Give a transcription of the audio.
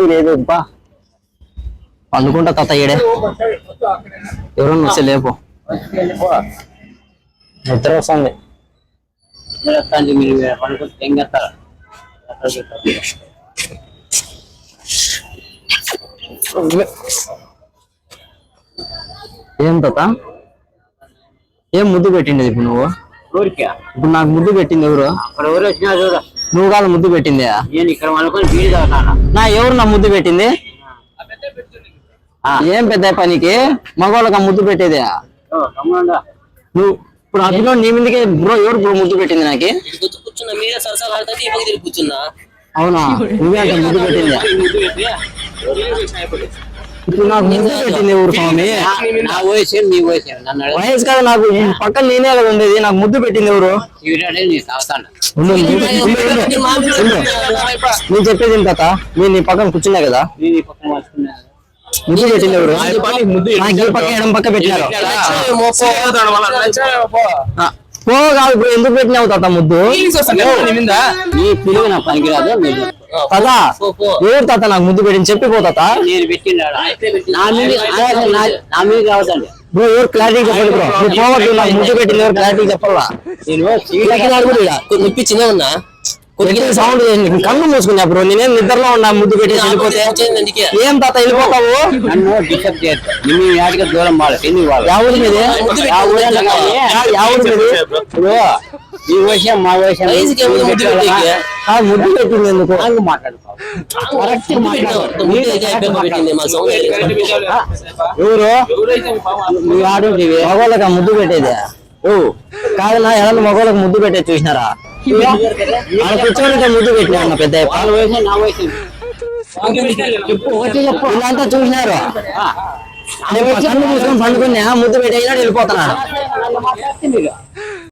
లేదు బా పండుకుంటా తాత ఈడే ఎవరన్నా వస్తే లేపు నిద్ర వస్తుంది ఏం తాత ఏం ముద్దు పెట్టింది ఇప్పుడు నువ్వు ఇప్పుడు నాకు ముద్దు పెట్టింది ఎవరు నువ్వు కాదు ముద్దు పెట్టింది నా ఎవరు నా ముద్దు పెట్టింది ఏం పెద్ద పనికి మగవాళ్ళకి ముద్దు పెట్టేదే నువ్వు ఇప్పుడు అభిలో నీ మీదకే బ్రో ఎవరు బ్రో ముద్దు పెట్టింది నాకు అవునా నువ్వే అంటే ముద్దు పెట్టింది ఇప్పుడు నాకు ముద్దు పెట్టింది ఎవరు స్వామి వయసు కాదు నాకు పక్కన నేనే కదా ఉండేది నాకు ముద్దు పెట్టింది ఎవరు నేను చెప్పేది తాత నేను నీ పక్కన కూర్చున్నా కదా ముద్దు పెట్టింది ఎవరు పక్క ఎడం పక్క పెట్టినారు పో కాదు ఇప్పుడు ఎందుకు పెట్టినావు తాత ముద్దు నీ పిలుగు నా పనికిరాదు తాత ఎవరు తాత నాకు ముద్దు పెట్టింది చెప్పిపో తాత బ్రో ఎవరు క్లారిటీ చెప్పండి బ్రో నువ్వు పోవద్దు నాకు ముద్దు పెట్టింది ఎవరు క్లారిటీ చెప్పాలా ఇప్పించిందే ఉన్నా సౌండ్ కన్ను మూసుకున్నా బ్రో నేనేం నిద్రలో ఉన్నా ముద్దు పెట్టేసి వెళ్ళిపోతే ఏం తాత వెళ్ళిపోతావు నన్ను డిస్టర్బ్ చేయొద్దు దూరం ఎవరి మీద ఈ విషయం మా విషయం ముద్దు పెట్టింది ఎందుకు ఎవరు నువ్వు ఆడుంటివి మగవాళ్ళకి ముద్దు పెట్టేది కాదు నా ఎవరు మగవాళ్ళకి ముద్దు పెట్టేది చూసినారా కూర్చోని ముద్దు పెట్టినా పెద్ద ఇలాంతా చూసినారు పండుకున్నా ముద్దు పెట్టేసినా వెళ్ళిపోతున్నాడు